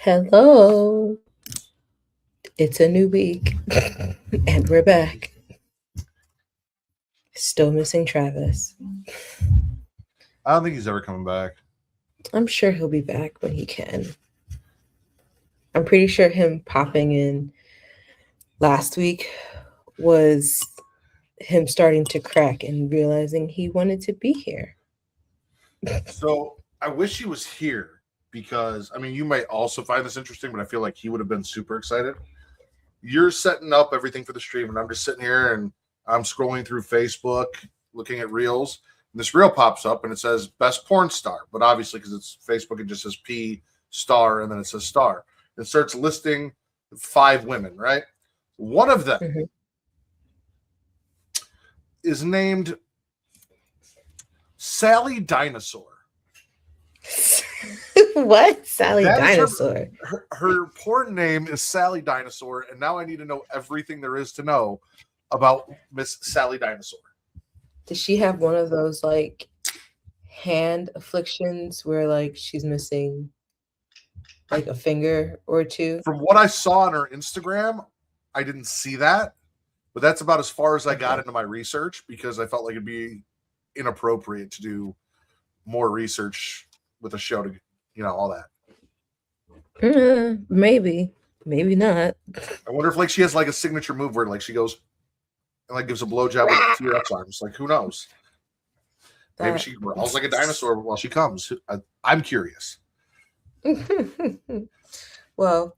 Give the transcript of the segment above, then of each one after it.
Hello. It's a new week and we're back. Still missing Travis. I don't think he's ever coming back. I'm sure he'll be back when he can. I'm pretty sure him popping in last week was him starting to crack and realizing he wanted to be here. So I wish he was here because you might also find this interesting, but I feel like he would have been super excited. You're setting up everything for the stream, and I'm just sitting here and I'm scrolling through Facebook, looking at reels. And this reel pops up and it says best porn star, but obviously because it's Facebook, it just says P star and then it says star. It starts listing 5 women, right? One of them Mhm. is named Sally Dinosaur. What? Sally That is Dinosaur. her porn name is Sally Dinosaur, and now I need to know everything there is to know about Miss Sally Dinosaur. Does she have one of those like hand afflictions where like she's missing like a finger or two? From what I saw on her Instagram, I didn't see that, but that's about as far as I got into my research because I felt like it'd be inappropriate to do more research with a show to, all that. Maybe not. I wonder if like she has like a signature move where like she goes and like gives a blowjob with T-Rex arms. Like who knows? Maybe she growls like a dinosaur while she comes. I'm curious. Well,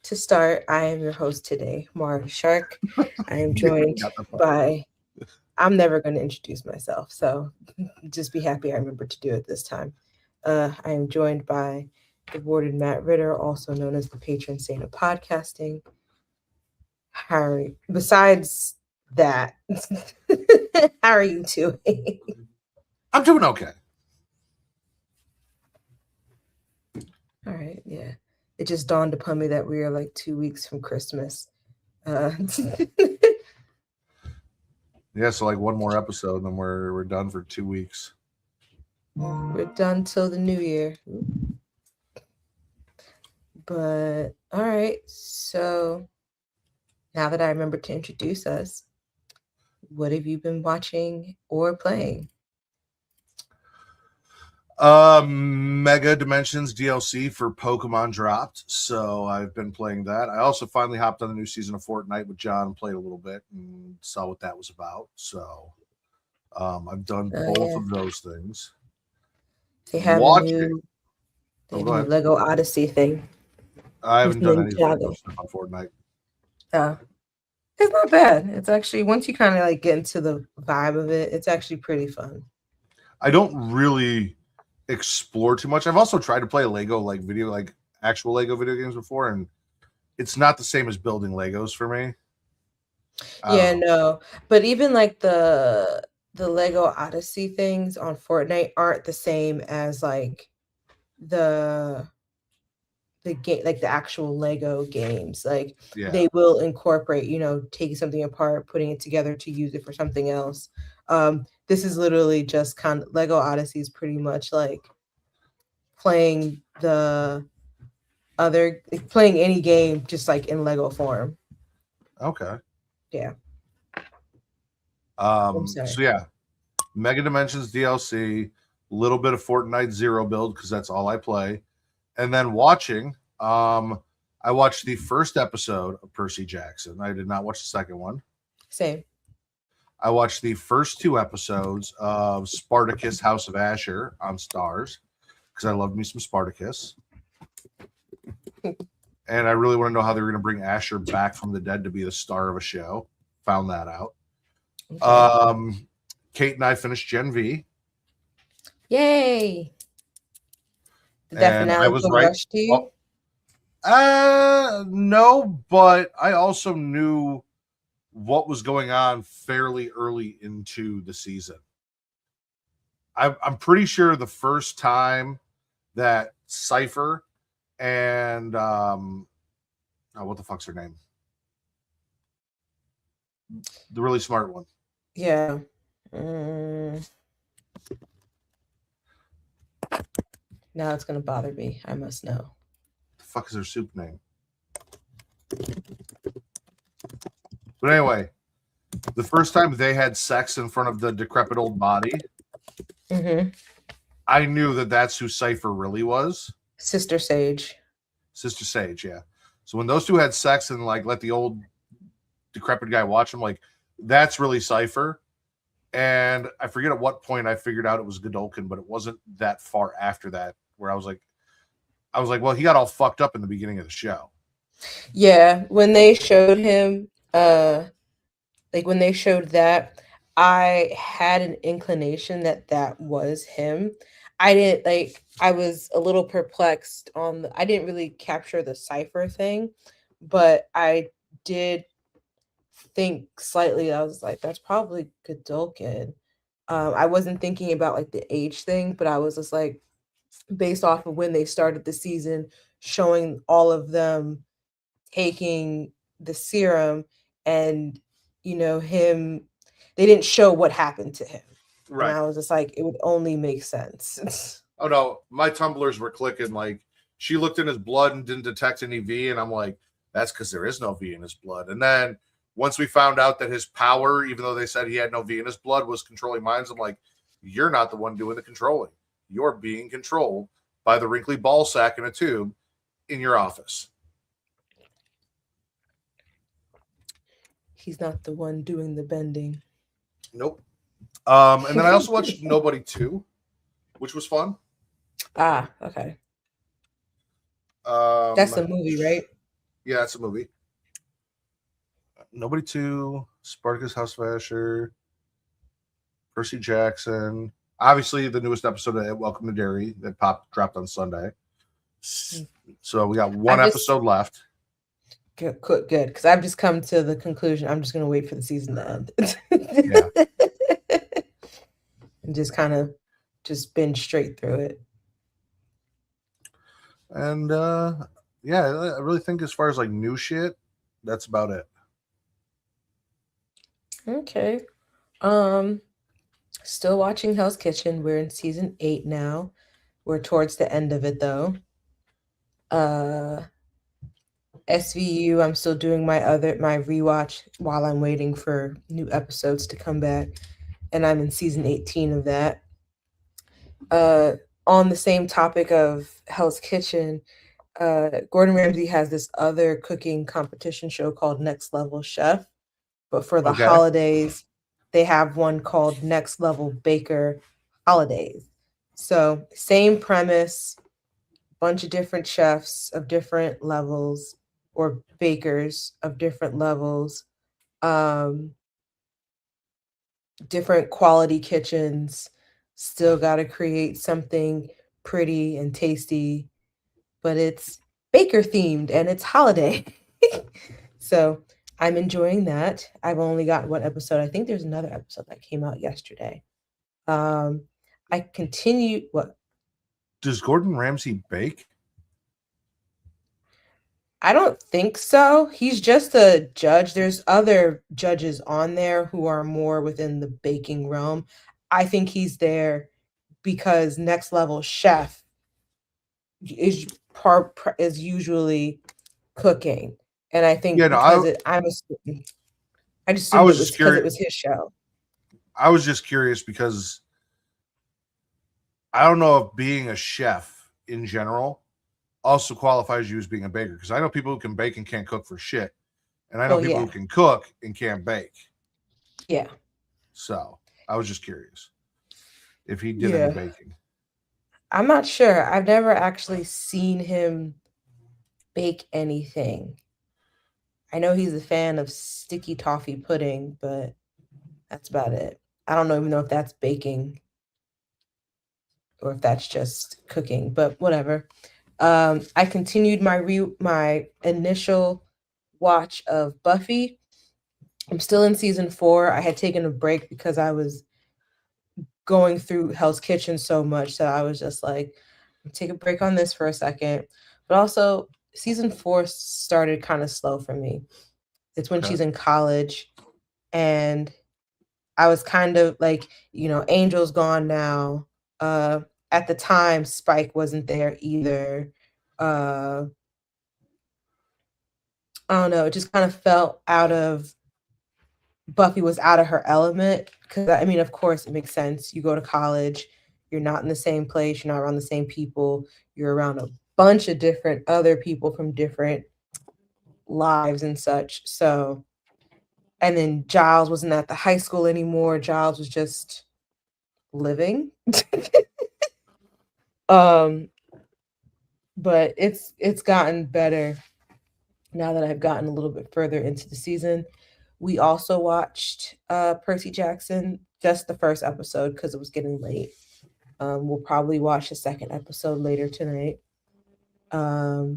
to start, I am your host today, Mara Shark. I am joined by. I'm never going to introduce myself, so just be happy I remembered to do it this time. I am joined by the warden Matt Ritter, also known as the patron saint of podcasting. Harry, besides that, how are you doing? I'm doing okay. All right, yeah. It just dawned upon me that we are like 2 weeks from Christmas. Yeah, so like one more episode, and then we're done for 2 weeks. We're done till the new year. But all right, so now that I remember to introduce us, what have you been watching or playing? Mega Dimensions DLC for Pokemon dropped, so I've been playing that. I also finally hopped on the new season of Fortnite with John and played a little bit and saw what that was about. So I've done both of those things. They have a new Lego Odyssey thing. I haven't done any Lego stuff on Fortnite. It's not bad. It's actually, once you kind of like get into the vibe of it, it's actually pretty fun. I don't really explore too much. I've also tried to play Lego actual Lego video games before, and it's not the same as building Legos for me. Yeah, no. But even like the Lego Odyssey things on Fortnite aren't the same as like the game, like the actual Lego games. Like they will incorporate, taking something apart, putting it together to use it for something else. This is literally just kind of Lego Odyssey is pretty much like playing any game just like in Lego form. Okay. Yeah. So yeah, Mega Dimensions DLC, little bit of Fortnite Zero build because that's all I play, and then watching. I watched the first episode of Percy Jackson. I did not watch the second one. Same. I watched the first 2 episodes of Spartacus: House of Asher on Stars because I loved me some Spartacus. And I really want to know how they were going to bring Asher back from the dead to be the star of a show. Found that out. Okay. Kate and I finished Gen V. Yay! Did that finale feel rushed to you? No, but I also knew what was going on fairly early into the season. I'm pretty sure the first time that Cypher and what the fuck's her name? The really smart one. Yeah. Now it's gonna bother me. I must know. fuck is their soup name? But anyway, the first time they had sex in front of the decrepit old body, I knew that that's who Cypher really was. Sister Sage. Sister Sage, yeah. So when those two had sex and like let the old decrepit guy watch them, like that's really Cypher. And I forget at what point I figured out it was Godolkin, but it wasn't that far after that where I was like, well, he got all fucked up in the beginning of the show. Yeah, when they showed him, like when they showed that, I had an inclination that that was him. I didn't like. I was a little perplexed on the. I didn't really capture the cipher thing, but I did think slightly. I was like, that's probably Godolkin. I wasn't thinking about like the age thing, but I was just like, based off of when they started the season, showing all of them taking the serum and him, they didn't show what happened to him. Right. And I was just like, it would only make sense. Oh no, my tumblers were clicking. Like she looked in his blood and didn't detect any V, and I'm like, that's because there is no V in his blood. And then once we found out that his power, even though they said he had no V in his blood, was controlling minds, I'm like, you're not the one doing the controlling. You're being controlled by the wrinkly ball sack in a tube in your office. He's not the one doing the bending. Nope. And then I also watched Nobody 2, which was fun. Ah, okay. That's a movie, right? Yeah, it's a movie. Nobody 2, Spartacus Housefasher, Percy Jackson. Obviously, the newest episode of Welcome to Derry that dropped on Sunday. So we got one episode left. Good, because I've just come to the conclusion I'm just going to wait for the season to end. Yeah. And just kind of just binge straight through it. And yeah, I really think as far as like new shit, that's about it. Okay. Still watching Hell's Kitchen. We're in season 8 now. We're towards the end of it though. SVU, I'm still doing my rewatch while I'm waiting for new episodes to come back, and I'm in season 18 of that. On the same topic of Hell's Kitchen, Gordon Ramsay has this other cooking competition show called Next Level Chef, but for the holidays, they have one called Next Level Baker Holidays. So same premise, bunch of different chefs of different levels, or bakers of different levels, different quality kitchens, still got to create something pretty and tasty, but it's baker themed and it's holiday. So I'm enjoying that. I've only got one episode. I think there's another episode that came out yesterday. I continue. What? Does Gordon Ramsay bake? I don't think so. He's just a judge. There's other judges on there who are more within the baking realm. I think he's there because Next Level Chef is usually cooking, and I think because I just assumed it was because it was his show. I was just curious because I don't know if being a chef in general also qualifies you as being a baker, because I know people who can bake and can't cook for shit, and I know people who can cook and can't bake. Yeah. So I was just curious if he did any baking. I'm not sure. I've never actually seen him bake anything. I know he's a fan of sticky toffee pudding, but that's about it. I don't even know if that's baking or if that's just cooking, but whatever. I continued my initial watch of Buffy. I'm still in season 4. I had taken a break because I was going through Hell's Kitchen so much that I was just like, take a break on this for a second. But also, season 4 started kind of slow for me. It's when she's in college, and I was kind of like, Angel's gone now. At the time, Spike wasn't there either. I don't know, it just kind of felt out of Buffy was out of her element. Because I mean, of course, it makes sense. You go to college, you're not in the same place, you're not around the same people, you're around a bunch of different other people from different lives and such. So, and then Giles wasn't at the high school anymore. Giles was just living. um, but it's gotten better now that I've gotten a little bit further into the season. We also watched Percy Jackson, just the first episode because it was getting late. We'll probably watch the second episode later tonight. But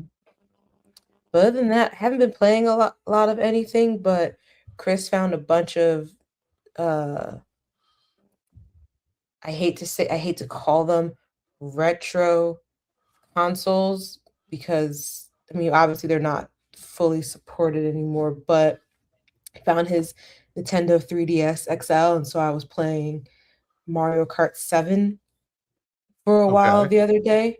other than that, I haven't been playing a lot of anything, but Chris found a bunch of uh I hate to call them retro consoles because I mean obviously they're not fully supported anymore, but I found his Nintendo 3DS XL, and so I was playing Mario Kart 7 for a while Okay. the other day.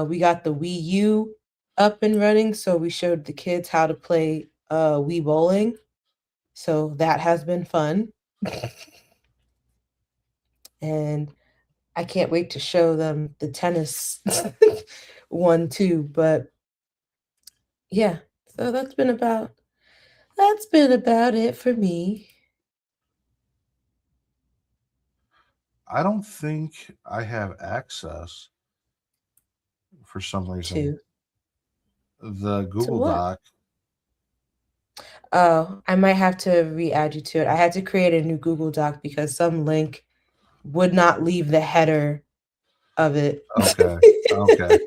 We got the Wii U up and running, so we showed the kids how to play Wii bowling. So that has been fun. And I can't wait to show them the tennis one too. But yeah, so that's been about it for me. I don't think I have access for some reason. Too. The To Google what? Doc. Oh, I might have to re-add you to it. I had to create a new Google Doc because some link would not leave the header of it. Okay. Okay.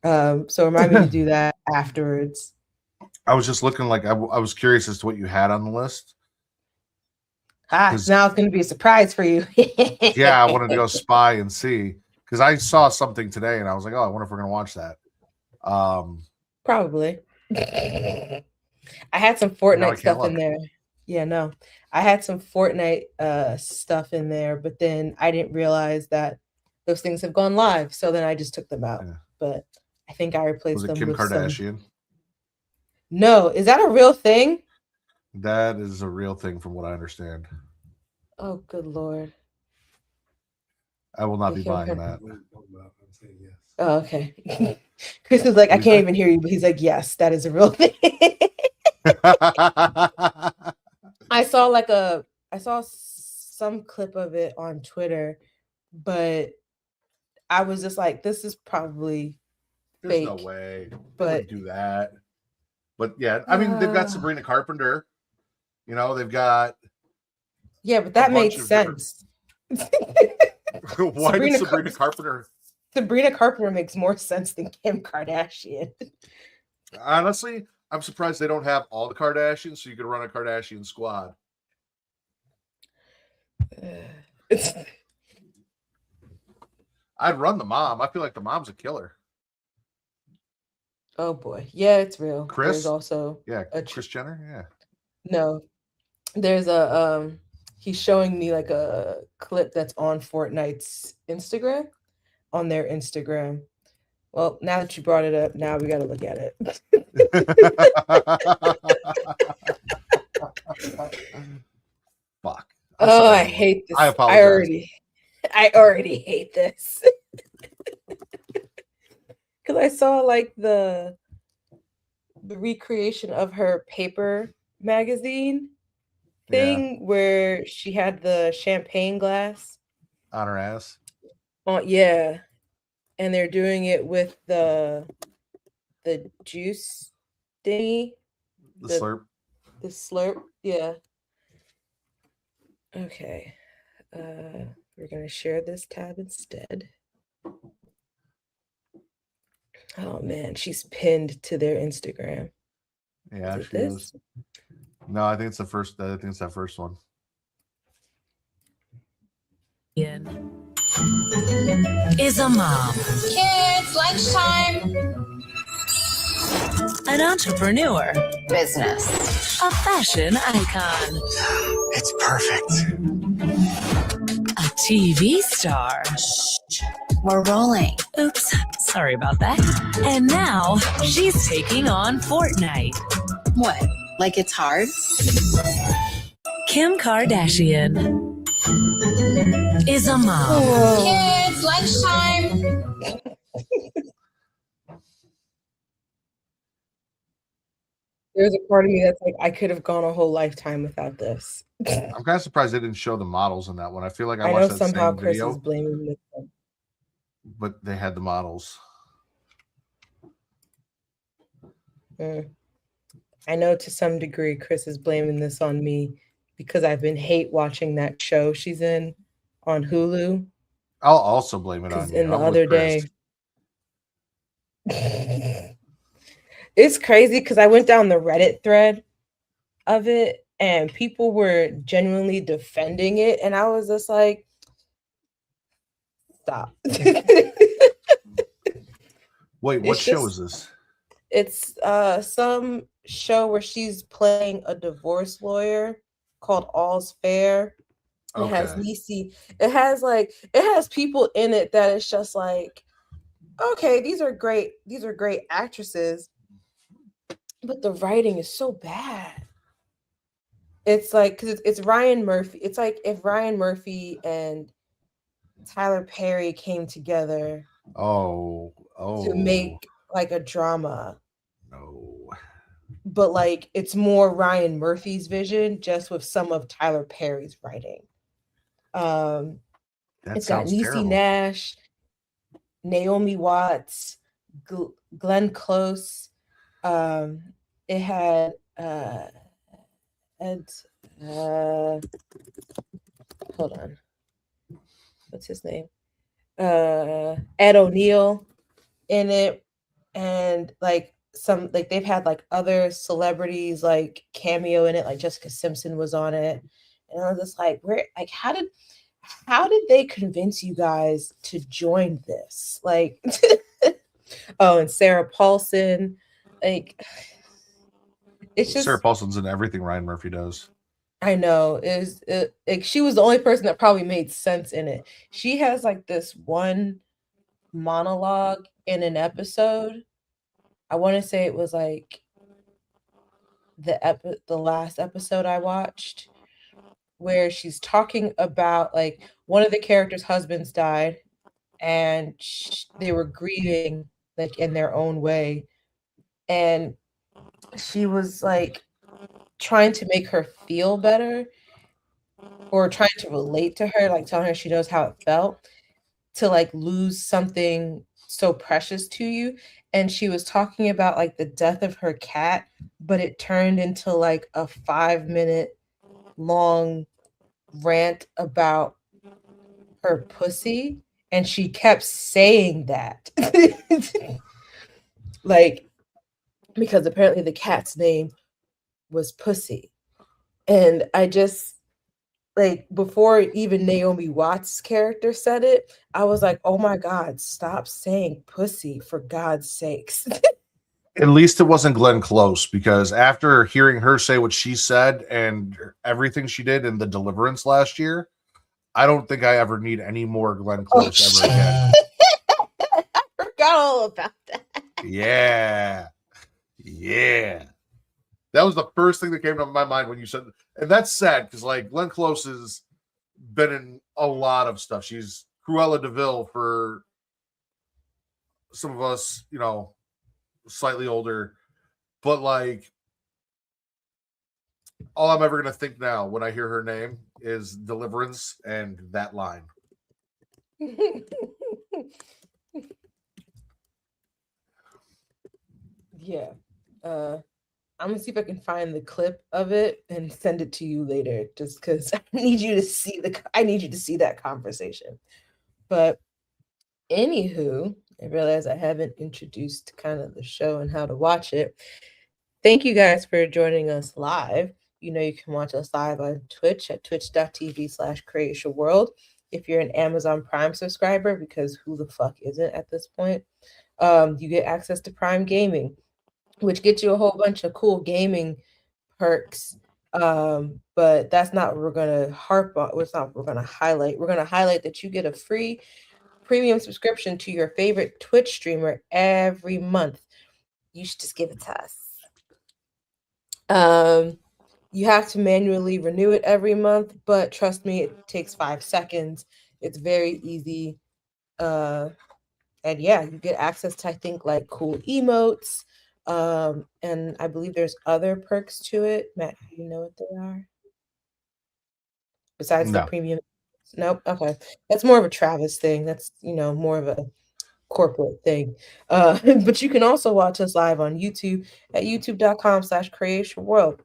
So remind me to do that afterwards. I was just looking like I was curious as to what you had on the list. Now it's going to be a surprise for you. Yeah, I wanted to go spy and see because I saw something today and I was like, oh, I wonder if we're going to watch that. Probably. I had some Fortnite stuff in there. Yeah, no. I had some Fortnite stuff in there, but then I didn't realize that those things have gone live. So then I just took them out. Yeah. But I think I replaced them Kim with Kardashian? No, is that a real thing? That is a real thing from what I understand. Oh, good Lord. I will not be buying that. Oh, okay. Chris is like, I can't even hear you, but he's like, yes, that is a real thing. I saw some clip of it on Twitter, but I was just like, this is probably There's fake. No way. They wouldn't do that. But yeah, I mean, they've got Sabrina Carpenter. You know, they've got. Yeah, but that makes sense. Why did Sabrina Carpenter? Sabrina Carpenter makes more sense than Kim Kardashian. Honestly, I'm surprised they don't have all the Kardashians, so you could run a Kardashian squad. I'd run the mom. I feel like the mom's a killer. Oh boy, yeah, it's real. Chris, there's also Kris Jenner. Yeah, no, there's a he's showing me like a clip that's on Fortnite's Instagram, on their Instagram. Well, now that you brought it up, now we got to look at it. Fuck. Oh, I hate this. I apologize. I already hate this. Because I saw like the recreation of her paper magazine thing where she had the champagne glass on her ass. Oh yeah, and they're doing it with the juice thingy, the slurp. The slurp, yeah. Okay, we're gonna share this tab instead. Oh man, she's pinned to their Instagram. Yeah, she is. No, I think it's the first. I think it's that first one. Is a mom. Kids, lunchtime. An entrepreneur. Business. A fashion icon. It's perfect. A TV star. We're rolling. Oops, sorry about that. And now she's taking on Fortnite. What? Like it's hard? Kim Kardashian is a mom. Kids, lunchtime. There's a part of me that's like, I could have gone a whole lifetime without this. I'm kind of surprised they didn't show the models in that one. I feel like I I know watched that somehow same Chris video, is blaming me. but they had the models. I know to some degree Chris is blaming this on me because I've been hate watching that show she's in on Hulu. I'll also blame it on Because you. in the I'm with other Chris. day, it's crazy because I went down the Reddit thread of it and people were genuinely defending it, and I was just like, stop. Wait, what It's show just- is this? It's some show where she's playing a divorce lawyer called All's Fair. It has Okay. Niecy. It has people in it that it's just like, okay, these are great actresses, but the writing is so bad. It's like, because it's Ryan Murphy. It's like if Ryan Murphy and Tyler Perry came together Oh, to make like a drama, no. but like it's more Ryan Murphy's vision, just with some of Tyler Perry's writing. That It's got sounds Niecy terrible. Nash, Naomi Watts, Glenn Close. It had Ed. Hold on, what's his name? Ed O'Neill in it, and like some like they've had like other celebrities like cameo in it, like Jessica Simpson was on it, and I was just like, where, like, how did they convince you guys to join this? Like, oh, and Sarah Paulson, like, it's just Sarah Paulson's in everything Ryan Murphy does. I know like she was the only person that probably made sense in it. She has like this one monologue in an episode. I want to say it was like the last episode I watched, where she's talking about like one of the characters' husbands died, and they were grieving like in their own way, and she was like trying to make her feel better or trying to relate to her, like telling her she knows how it felt to like lose something so precious to you. And she was talking about like the death of her cat, but it turned into like a 5-minute long rant about her pussy, and she kept saying that. Like, because apparently the cat's name was Pussy. And I just, like, before even Naomi Watts' character said it, I was like, oh my God, stop saying pussy, for God's sakes. At least it wasn't Glenn Close, because after hearing her say what she said and everything she did in the Deliverance last year, I don't think I ever need any more Glenn Close ever again. I forgot all about that. Yeah. That was the first thing that came to my mind when you said, and that's sad because like Glenn Close has been in a lot of stuff. She's Cruella DeVille for some of us, you know, slightly older, but like all I'm ever gonna think now when I hear her name is Deliverance and that line. Yeah. I'm gonna see if I can find the clip of it and send it to you later, just because I need you to see that conversation. But anywho, I realize I haven't introduced kind of the show and how to watch it. Thank you guys for joining us live. You know, you can watch us live on Twitch at twitch.tv/Creatia World. If you're an Amazon Prime subscriber, because who the fuck isn't at this point, you get access to Prime Gaming, which gets you a whole bunch of cool gaming perks. But that's not what we're gonna harp on. It's not what we're gonna highlight. We're gonna highlight that you get a free premium subscription to your favorite Twitch streamer every month. You should just give it to us. You have to manually renew it every month, but trust me, it takes 5 seconds. It's very easy. And yeah, you get access to, I think, like cool emotes. And I believe there's other perks to it. Matt, do you know what they are? Besides the premium? Nope. Okay. That's more of a Travis thing. That's, more of a corporate thing. But you can also watch us live on YouTube at youtube.com/creationworld.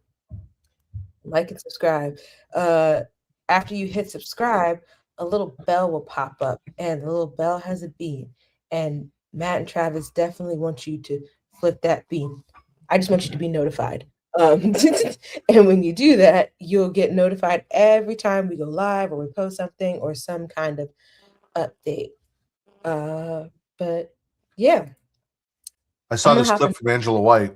Like and subscribe. After you hit subscribe, a little bell will pop up, and the little bell has a beam. And Matt and Travis definitely want you to flip that beam. I just want you to be notified. And when you do that, you'll get notified every time we go live or we post something or some kind of update. But yeah. I saw this clip from Angela White.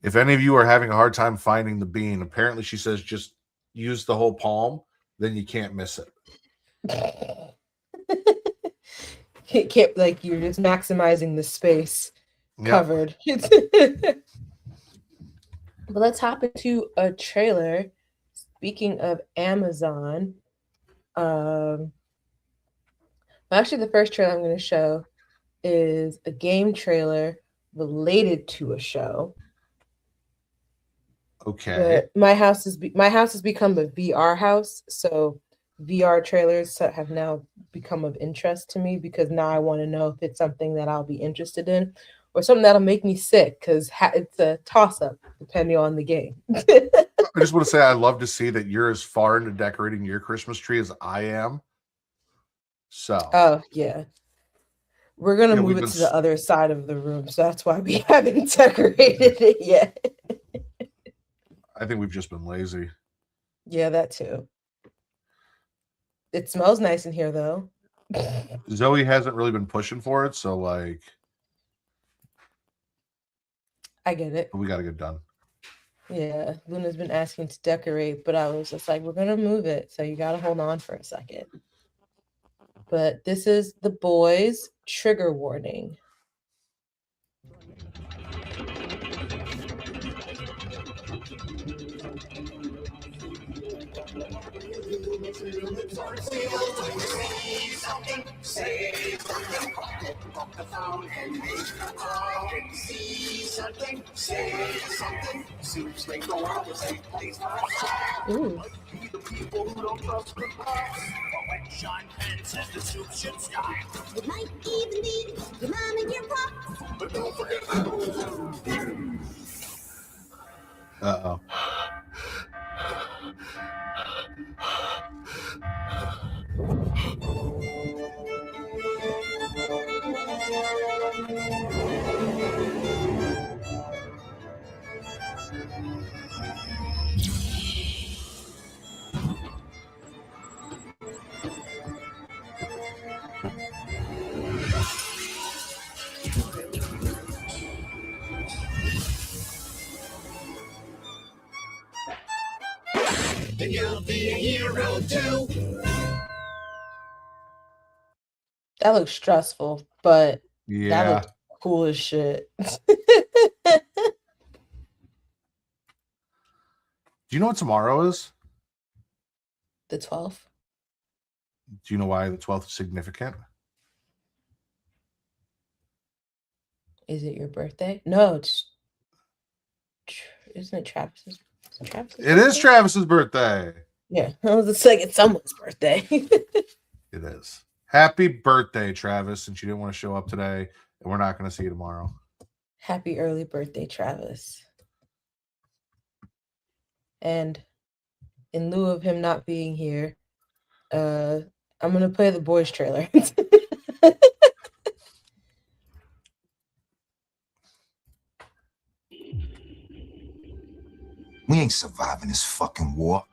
If any of you are having a hard time finding the bean, apparently she says just use the whole palm, then you can't miss it. It can't, like, you're just maximizing the space covered. But let's hop into a trailer. Speaking of Amazon, actually the first trailer I'm going to show is a game trailer related to a show. Okay. But my house has become a VR house, so VR trailers have now become of interest to me because now I want to know if it's something that I'll be interested in or something that'll make me sick because it's a toss-up depending on the game. I just want to say I love to see that you're as far into decorating your Christmas tree as I am. So. Oh, yeah. We're going to move it to the other side of the room, so that's why we haven't decorated it yet. I think we've just been lazy. Yeah, that too. It smells nice in here, though. Zoe hasn't really been pushing for it, so like... I get it. We got to get done. Yeah, Luna's been asking to decorate, but I was just like, we're going to move it, so you got to hold on for a second. But this is The Boys, trigger warning. Ooh. You might even need your mom and your pop. But don't forget the Uh-oh. You'll be a hero too. That looks stressful, but yeah, that looks cool as shit. Do you know what tomorrow is? The 12th. Do you know why the 12th is significant? Is it your birthday? No, isn't it Travis's? It is Travis's birthday. Yeah, I was just like, it's someone's birthday. It is. Happy birthday, Travis, since you didn't want to show up today, and we're not going to see you tomorrow. Happy early birthday, Travis. And in lieu of him not being here, I'm going to play the Boys trailer. We ain't surviving this fucking war.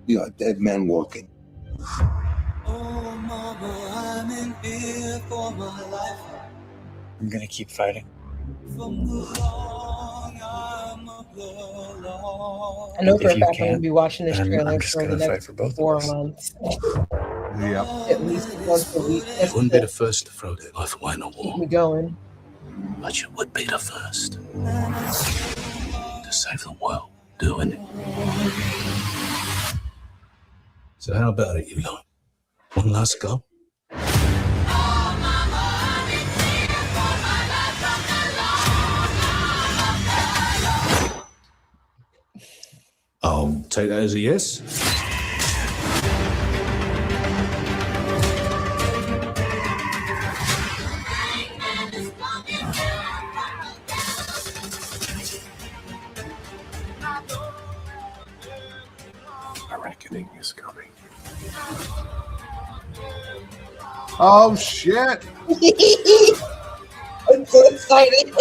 We are dead men walking. Oh, mama, I'm in fear for my life. I'm gonna keep fighting. From the long I know for If a you fact I'm going to can't, be watching this then trailer I'm just for the gonna fight next for both of 4 us. months, Yep. at least once a week, You just wouldn't be to the first to throw their life away in a keep war, me going. but you would be the first to save the world doing it. So how about it, you lot? One last go? I'll take that as a yes. A reckoning is coming. Oh shit! I'm so excited.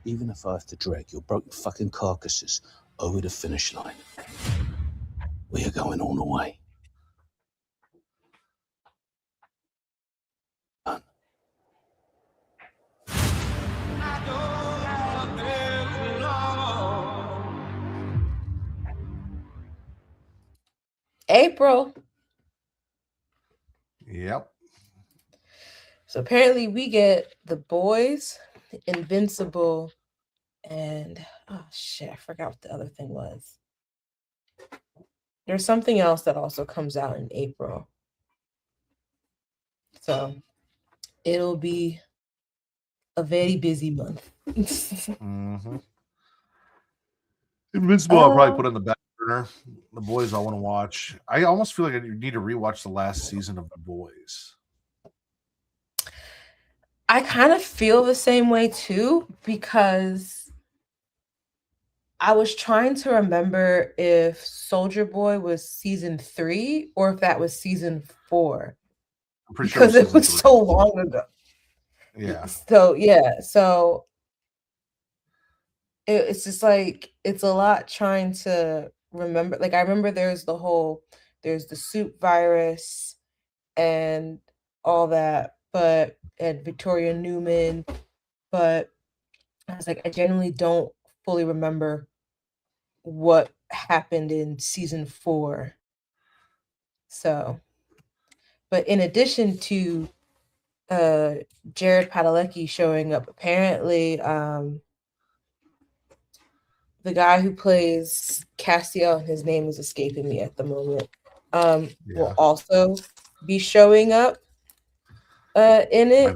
Even if I have to drag your broken fucking carcasses over the finish line, we are going all the way. Done. April. Yep. So apparently we get The Boys, Invincible, and oh shit, I forgot what the other thing was. There's something else that also comes out in April. So it'll be a very busy month. Mm-hmm. Invincible, I'll probably put on the back burner. The Boys, I want to watch. I almost feel like I need to rewatch the last season of The Boys. I kind of feel the same way too, because I was trying to remember if Soldier Boy was season 3 or if that was season 4. I'm pretty Because sure it was so long ago. Yeah. So yeah, so it's just like it's a lot trying to remember. Like I remember there's the soup virus and all that, but and Victoria Newman, but I was like, I generally don't fully remember what happened in season 4. So, but in addition to Jared Padalecki showing up, apparently the guy who plays Castiel, his name is escaping me at the moment, will also be showing up in it.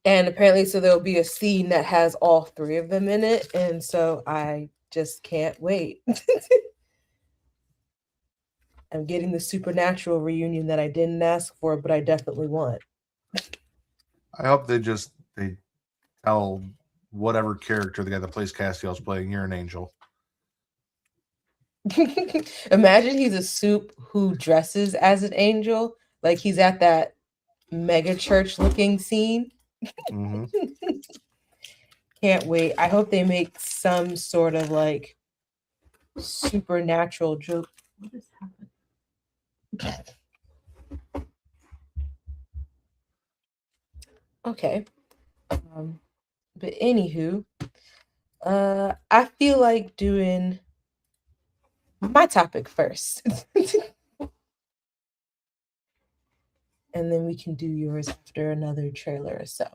And apparently, so there'll be a scene that has all 3 of them in it. And so I just can't wait. I'm getting the supernatural reunion that I didn't ask for, but I definitely want. I hope they tell whatever character the guy that plays Castiel is playing, you're an angel. Imagine he's a soup who dresses as an angel. Like he's at that mega church looking scene. Mm-hmm. Can't wait. I hope they make some sort of like supernatural joke. What is happening? Okay. But anywho, I feel like doing my topic first. And then we can do yours after another trailer or so.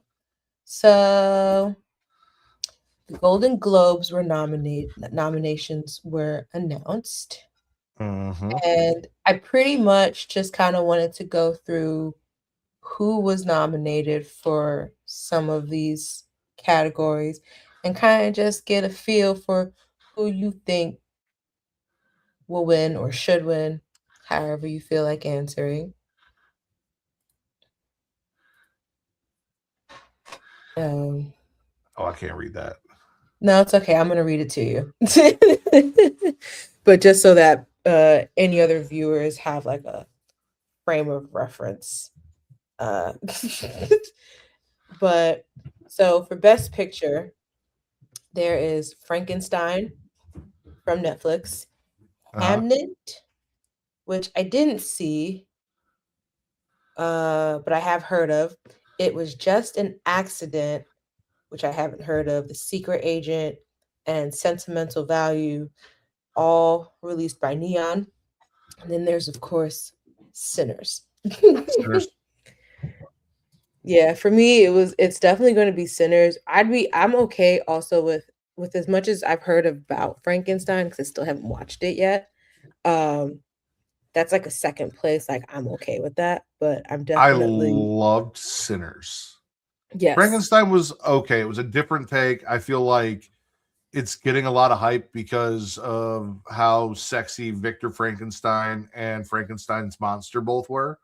So the Golden Globes were nominations were announced. Mm-hmm. And I pretty much just kind of wanted to go through who was nominated for some of these categories and kind of just get a feel for who you think will win or should win, however you feel like answering. I can't read that. No, it's okay. I'm going to read it to you. But just so that any other viewers have like a frame of reference. But so for Best Picture, there is Frankenstein from Netflix, Hamnet, which I didn't see, but I have heard of. It Was Just an Accident, which I haven't heard of. The Secret Agent and Sentimental Value, all released by Neon. And then there's, of course, Sinners. Sinners. Yeah, for me, it's definitely going to be Sinners. I'm okay also with as much as I've heard about Frankenstein, because I still haven't watched it yet. That's like a second place. Like, I'm okay with that, but I'm I definitely loved Sinners. yes. Frankenstein was okay. It was a different take. I feel like it's getting a lot of hype because of how sexy Victor Frankenstein and Frankenstein's monster both were.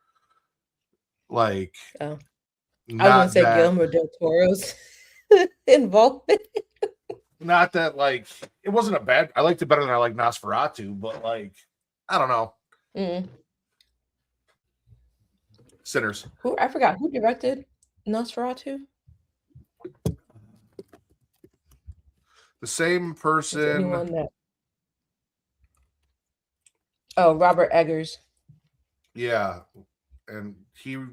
Like, Oh. I was gonna not say that, Guillermo del Toro's involvement. not that, like, it wasn't a bad. I liked it better than I like Nosferatu, but like, I don't know. Mm. Sinners. I forgot who directed Nosferatu. The same Is there person. anyone that? Oh, Robert Eggers. Yeah. And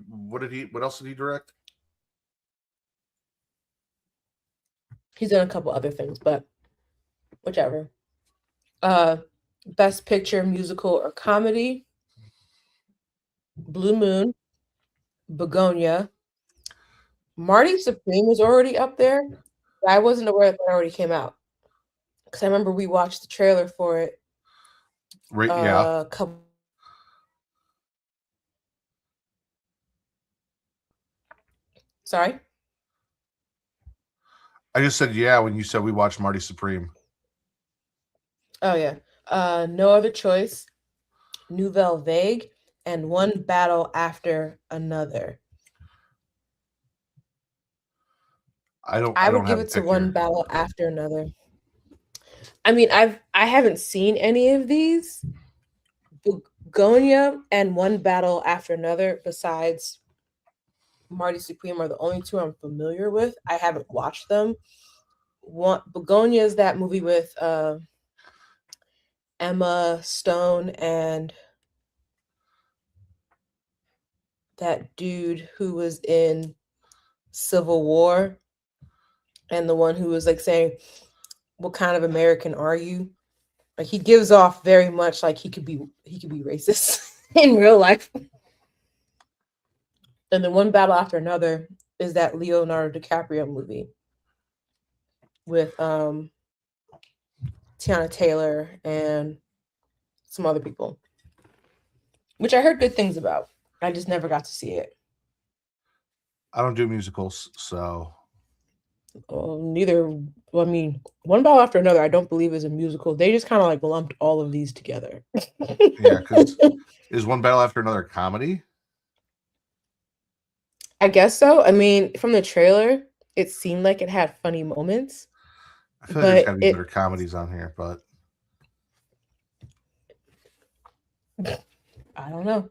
what else did he direct? He's done a couple other things, but whichever. Best Picture, Musical or Comedy. Blue Moon, Begonia. Marty Supreme was already up there. I wasn't aware that already came out, because I remember we watched the trailer for it. Right, yeah. Sorry? I just said yeah when you said we watched Marty Supreme. Oh, yeah. No Other Choice, Nouvelle Vague, and One Battle After Another. I would give it to One Battle After Another. I mean, I haven't seen any of these. Begonia and One Battle After Another, besides Marty Supreme, are the only two I'm familiar with. I haven't watched them. Begonia is that movie with Emma Stone and that dude who was in Civil War, and the one who was like saying, "What kind of American are you?" Like, he gives off very much like he could be racist in real life. And then One Battle After Another is that Leonardo DiCaprio movie with Tiana Taylor and some other people, which I heard good things about. I just never got to see it. I don't do musicals, so Neither. Well, I mean, One Battle After Another, I don't believe is a musical. They just kind of like lumped all of these together. Yeah, because is One Battle After Another comedy? I guess so. I mean, from the trailer, it seemed like it had funny moments. I feel like there's got to be better comedies on here, but I don't know.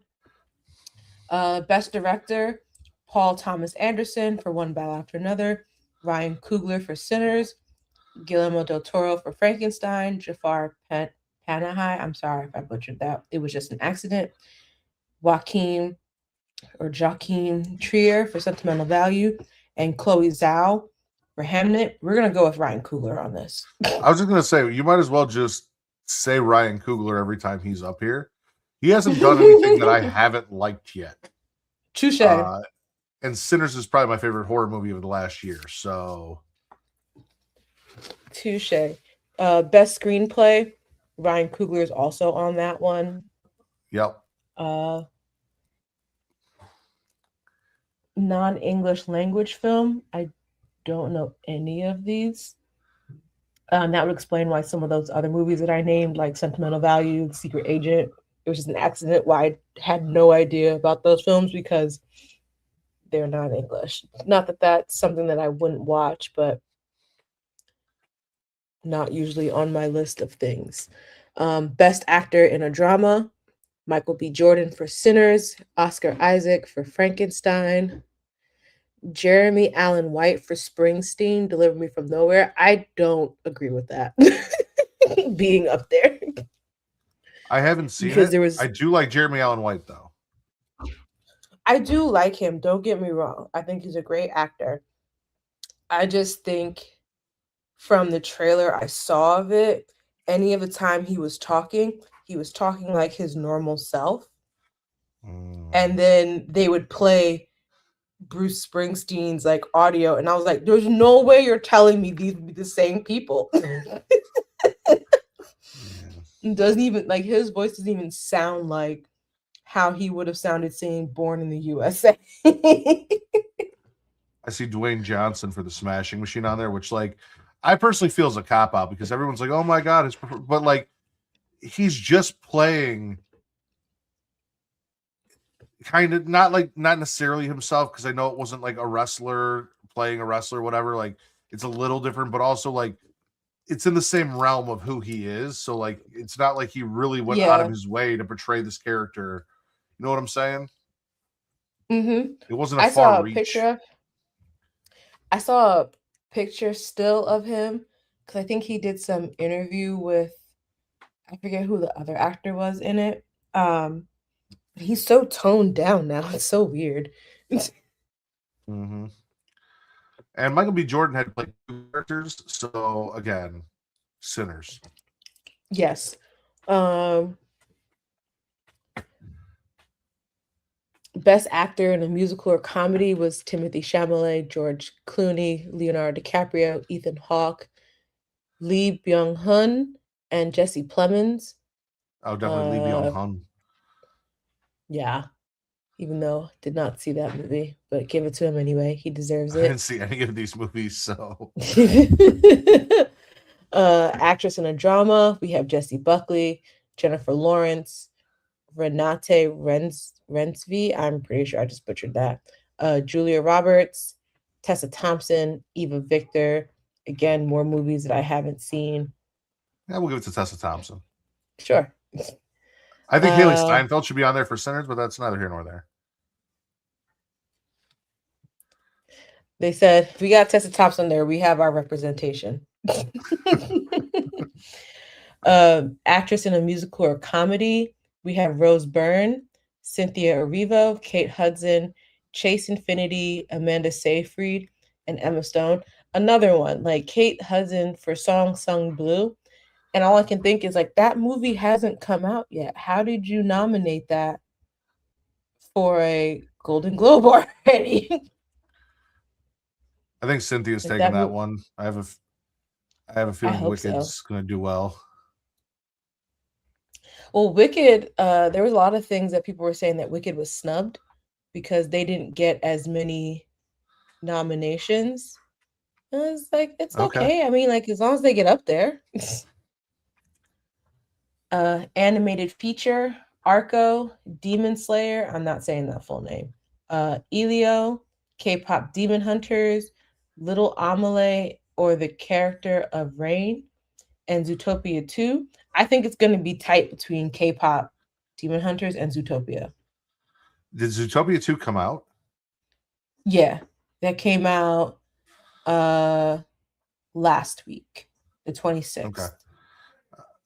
Best Director, Paul Thomas Anderson for One Battle After Another, Ryan Coogler for Sinners, Guillermo del Toro for Frankenstein, Jafar Panahi, I'm sorry if I butchered that, It Was Just an Accident, Joaquin Trier for Sentimental Value, and Chloe Zhao for Hamnet. We're going to go with Ryan Coogler on this. I was just going to say, you might as well just say Ryan Coogler every time he's up here. He hasn't done anything that I haven't liked yet. Touche. And Sinners is probably my favorite horror movie of the last year. So, touche. Best Screenplay, Ryan Coogler is also on that one. Yep. Non-English language film, I don't know any of these. That would explain why some of those other movies that I named, like Sentimental Value, Secret Agent, It Was Just an Accident, why I had no idea about those films, because they're not English. Not that that's something that I wouldn't watch, but not usually on my list of things. Best Actor in a Drama, Michael B. Jordan for Sinners, Oscar Isaac for Frankenstein, Jeremy Allen White for Springsteen, Deliver Me From Nowhere. I don't agree with that being up there. I haven't seen because it. there was I do like Jeremy Allen White though. I do like him, don't get me wrong. I think he's a great actor. I just think from the trailer I saw of it, any of the time he was talking like his normal self. And then they would play Bruce Springsteen's like audio, and I was like, there's no way you're telling me these would be the same people. It doesn't even like his voice doesn't even sound like how he would have sounded saying Born in the USA. I see Dwayne Johnson for the Smashing Machine on there, which like I personally feel is a cop out because everyone's like, oh my god, it's but like he's just playing kind of not necessarily himself, because I know it wasn't like a wrestler playing a wrestler, whatever. Like it's a little different, but also like it's in the same realm of who he is. So like it's not like he really went out of his way to portray this character. You know what I'm saying? Mm-hmm. It wasn't a far reach. I saw a picture still of him because I think he did some interview with, I forget who the other actor was in it. He's so toned down now. It's so weird. Mm-hmm. And Michael B. Jordan had played two characters, so again, Sinners. Yes. Best actor in a musical or comedy was Timothy Chalamet, George Clooney, Leonardo DiCaprio, Ethan Hawke, Lee Byung-hun, and Jesse Plemons. Oh, definitely Lee Byung-hun. Yeah. Even though did not see that movie, but give it to him anyway. He deserves it. I didn't see any of these movies, so. Actress in a drama, we have Jessie Buckley, Jennifer Lawrence, Renate Rensby. I'm pretty sure I just butchered that. Julia Roberts, Tessa Thompson, Eva Victor. Again, more movies that I haven't seen. Yeah, we'll give it to Tessa Thompson. Sure. I think Haley Steinfeld should be on there for Sinners, but that's neither here nor there. They said, if we got Tessa Thompson there, we have our representation. Actress in a musical or comedy, we have Rose Byrne, Cynthia Erivo, Kate Hudson, Chase Infinity, Amanda Seyfried, and Emma Stone. Another one, like Kate Hudson for Song Sung Blue. And all I can think is like, that movie hasn't come out yet. How did you nominate that for a Golden Globe already? I think Cynthia's taking that one. I have a feeling Wicked's going to do well. Well, Wicked, there was a lot of things that people were saying that Wicked was snubbed because they didn't get as many nominations. And I was like, it's okay. I mean, like, as long as they get up there. Animated feature, Arco, Demon Slayer. I'm not saying that full name. Elio, K-pop Demon Hunters, Little Amelie, or the character of Rain, and Zootopia 2. I think it's going to be tight between K-pop Demon Hunters and Zootopia. Did Zootopia 2 come out? Yeah, that came out last week, the 26th. Okay.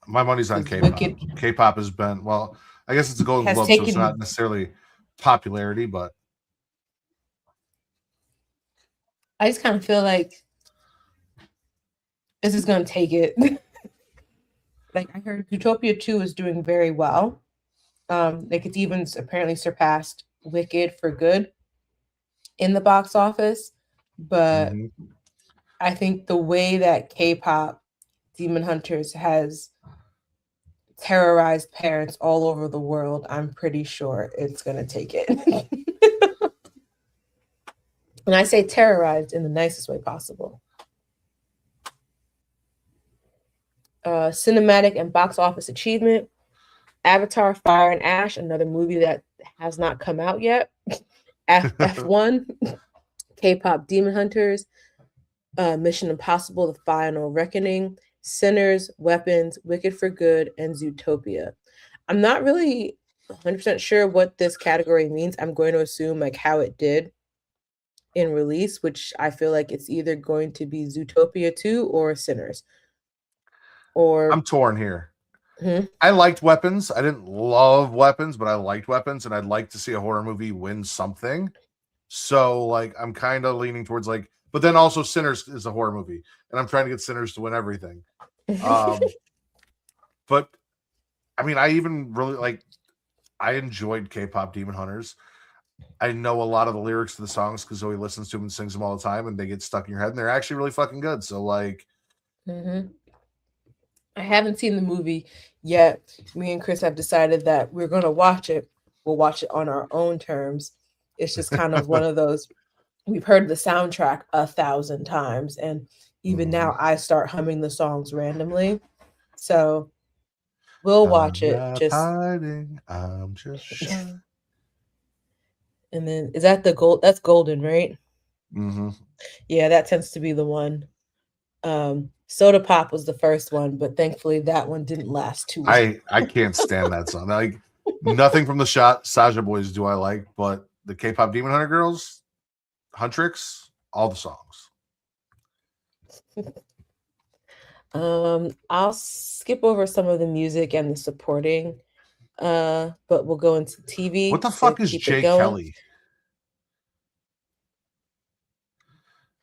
My money's on K-pop. K-pop has been, well, I guess it's a Golden Globe, so it's not necessarily popularity, but I just kind of feel like this is going to take it. Like, I heard Zootopia 2 is doing very well. Like, it's even apparently surpassed Wicked for good in the box office. But I think the way that K-pop Demon Hunters has terrorized parents all over the world, I'm pretty sure it's going to take it. And I say terrorized in the nicest way possible. Cinematic and box office achievement, Avatar, Fire and Ash, another movie that has not come out yet. F1, K-pop Demon Hunters, Mission Impossible, The Final Reckoning, Sinners, Weapons, Wicked for Good, and Zootopia. I'm not really 100% sure what this category means. I'm going to assume like how it did in release, which I feel like it's either going to be Zootopia 2 or Sinners. Or I'm torn here. I liked Weapons. I didn't love Weapons, but I liked Weapons, and I'd like to see a horror movie win something. So, like, I'm kind of leaning towards like, but then also Sinners is a horror movie, and I'm trying to get Sinners to win everything. But I mean, I even really like. I enjoyed K-pop Demon Hunters. I know a lot of the lyrics to the songs because Zoe listens to them and sings them all the time, and they get stuck in your head, and they're actually really fucking good. So, like, I haven't seen the movie yet. Me and Chris have decided that we're going to watch it. We'll watch it on our own terms. It's just kind of one of those. We've heard the soundtrack 1,000 times, and even now I start humming the songs randomly. So we'll watch I'm it. not Just hiding. I'm just shy. And then is that the gold? That's Golden, right? Mm-hmm. Yeah, that tends to be the one. Soda Pop was the first one, but thankfully that one didn't last too long. I can't stand that song. Like, nothing from the Saja Boys do I like, but the K-pop Demon Hunter girls, Huntrix, all the songs. I'll skip over some of the music and the supporting, but we'll go into TV. What the fuck is Jay Kelly?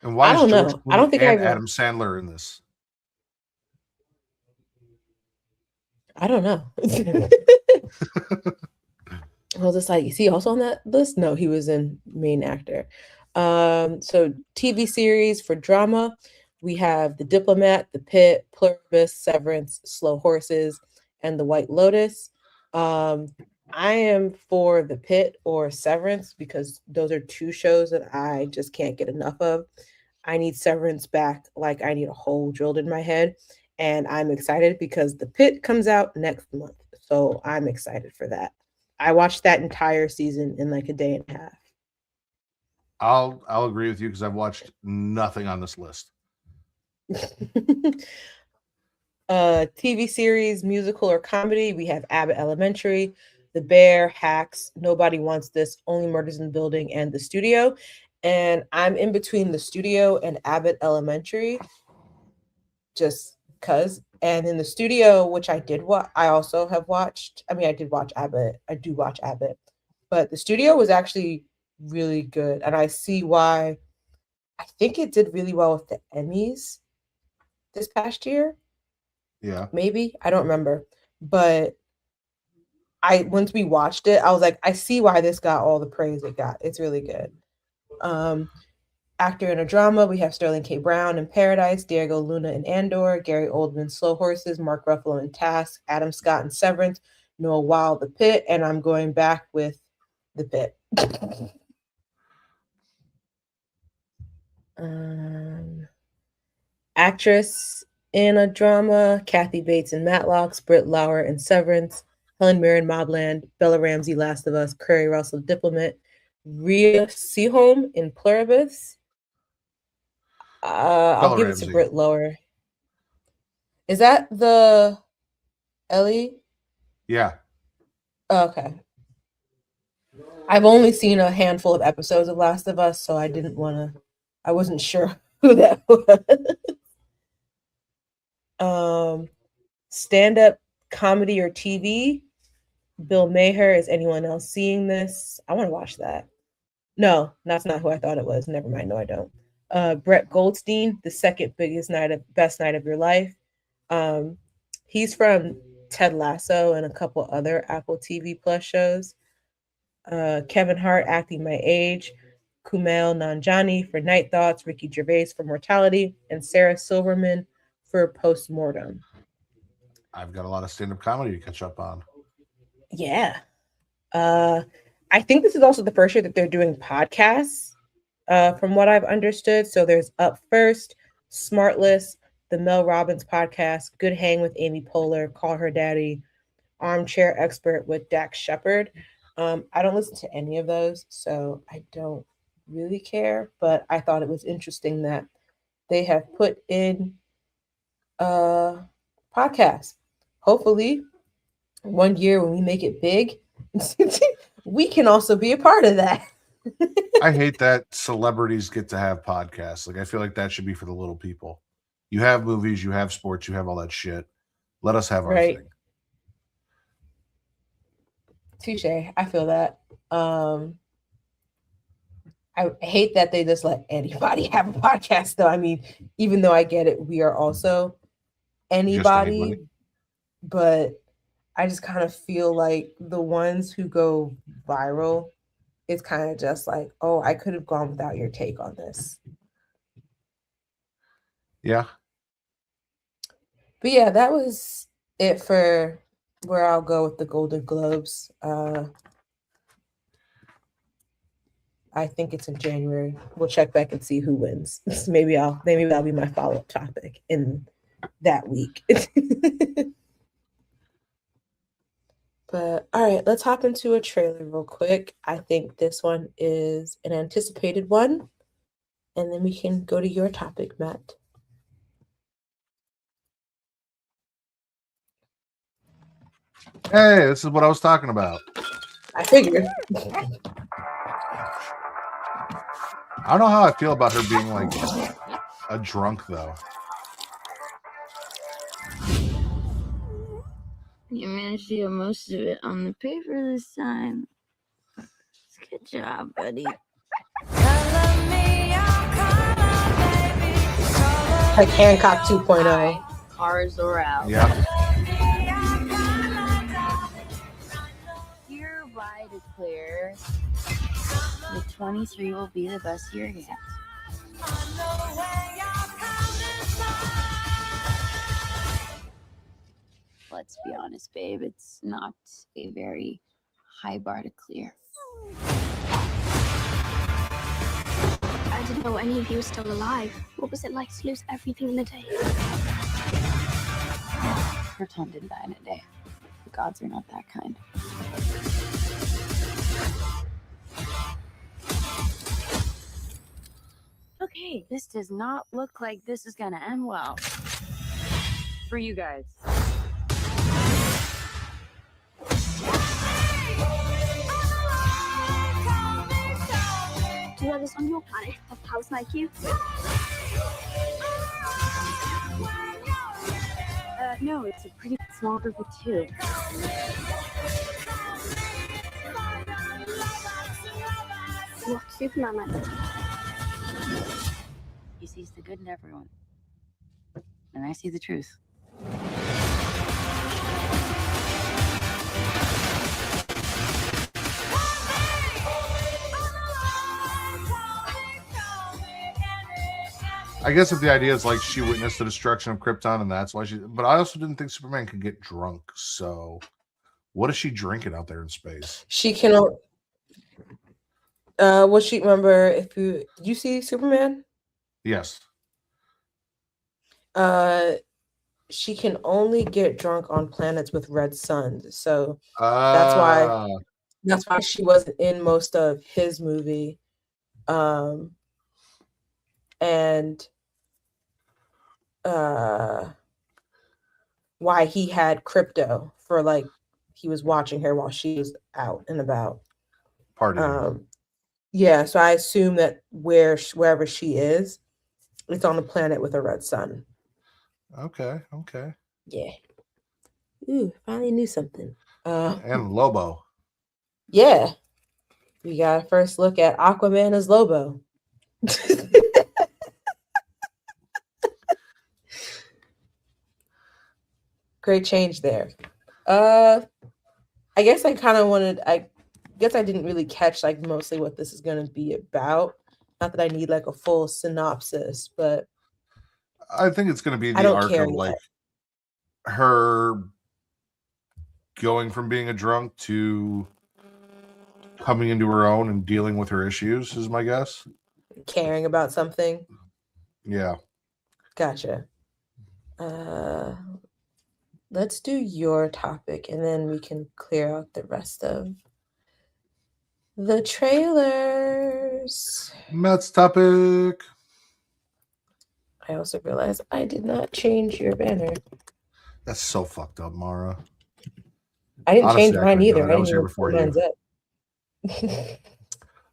And why is George Clooney I don't think and Adam Sandler in this? I don't know. I was just like, is he also on that list? No, he was in main actor. So TV series for drama, we have The Diplomat, The Pit, Pluribus, Severance, Slow Horses, and The White Lotus. I am for The Pit or Severance because those are two shows that I just can't get enough of. I need Severance back like I need a hole drilled in my head. And I'm excited because The Pit comes out next month. So I'm excited for that. I watched that entire season in like a day and a half. I'll agree with you because I've watched nothing on this list. TV series, musical or comedy, we have Abbott Elementary, The Bear, Hacks, Nobody Wants This, Only Murders in the Building, and The Studio. And I'm in between The Studio and Abbott Elementary just because. And in The Studio, which I did watch, I also have watched. I mean, I did watch Abbott. I do watch Abbott. But The Studio was actually really good. And I see why. I think it did really well with the Emmys this past year. Yeah. Maybe. I don't remember. But once we watched it, I was like, I see why this got all the praise it got. It's really good. Actor in a drama, we have Sterling K. Brown in Paradise, Diego Luna in Andor, Gary Oldman, Slow Horses, Mark Ruffalo in Task, Adam Scott in Severance, Noah Weil, The Pit, and I'm going back with The Pit. Actress in a drama, Kathy Bates in Matlocks, Britt Lauer in Severance, Helen Mirren, Mobland, Bella Ramsey, Last of Us, Curry Russell, Diplomat, Rhea Seaholm in Pluribus. I'll give it to Britt Lauer. Is that the Ellie? Yeah. Okay. I've only seen a handful of episodes of Last of Us, so I wasn't sure who that was. Stand-up comedy or TV. Bill Maher. Is anyone else seeing this? I want to watch that. No, that's not who I thought it was. Never mind. No, I don't. Brett Goldstein, The Second Best Night of Your Life. He's from Ted Lasso and a couple other Apple TV Plus shows. Kevin Hart, Acting My Age. Kumail Nanjiani for Night Thoughts. Ricky Gervais for Mortality. And Sarah Silverman for Postmortem. I've got a lot of stand-up comedy to catch up on. Yeah. I think this is also the first year that they're doing podcasts, from what I've understood. So there's Up First, Smartless, the Mel Robbins podcast, Good Hang with Amy Poehler, Call Her Daddy, Armchair Expert with Dax Shepard. I don't listen to any of those, so I don't really care. But I thought it was interesting that they have put in podcasts. Hopefully, one year when we make it big, we can also be a part of that. I hate that celebrities get to have podcasts. Like, I feel like that should be for the little people. You have movies, you have sports, you have all that shit. Let us have our thing. touche. I feel that. I hate that they just let anybody have a podcast, though. I mean, even though I get it, we are also anybody, but I just kind of feel like the ones who go viral, it's kind of just like, oh, I could have gone without your take on this. Yeah. But yeah, that was it for where I'll go with the Golden Globes. I think it's in January. We'll check back and see who wins. Maybe that'll be my follow-up topic in that week. But all right, let's hop into a trailer real quick. I think this one is an anticipated one. And then we can go to your topic, Matt. Hey, this is what I was talking about. I figured. I don't know how I feel about her being like a drunk, though. You managed to get most of it on the paper this time. Good job, buddy. Like Hancock 2.0. Cars are out. Yeah. Hereby declare the 23 will be the best year yet. Let's be honest, babe. It's not a very high bar to clear. I didn't know any of you were still alive. What was it like to lose everything in a day? Her Tom didn't die in a day. The gods are not that kind. Okay, this does not look like this is gonna end well. For you guys. Do you know this on your planet of house like you? No, it's a pretty small group of two. What Superman meant. He sees the good in everyone. And I see the truth. I guess if the idea is like she witnessed the destruction of Krypton and that's why but I also didn't think Superman could get drunk. So what is she drinking out there in space? She can, what she remember if did you see Superman? Yes. She can only get drunk on planets with red suns. So that's why she wasn't in most of his movie. And why he had crypto for like he was watching her while she was out and about. Yeah, so I assume that wherever she is, it's on a planet with a red sun. Okay. Yeah. Ooh, finally knew something. And Lobo. Yeah. We got a first look at Aquaman as Lobo. Great change there. I guess I didn't really catch like mostly what this is going to be about. Not that I need like a full synopsis, but I think it's going to be the arc of like her going from being a drunk to coming into her own and dealing with her issues is my guess. Caring about something. Yeah. Gotcha. Let's do your topic and then we can clear out the rest of the trailers. Matt's topic. I also realized I did not change your banner. That's so fucked up, Mara. I didn't change mine either. I was here before you.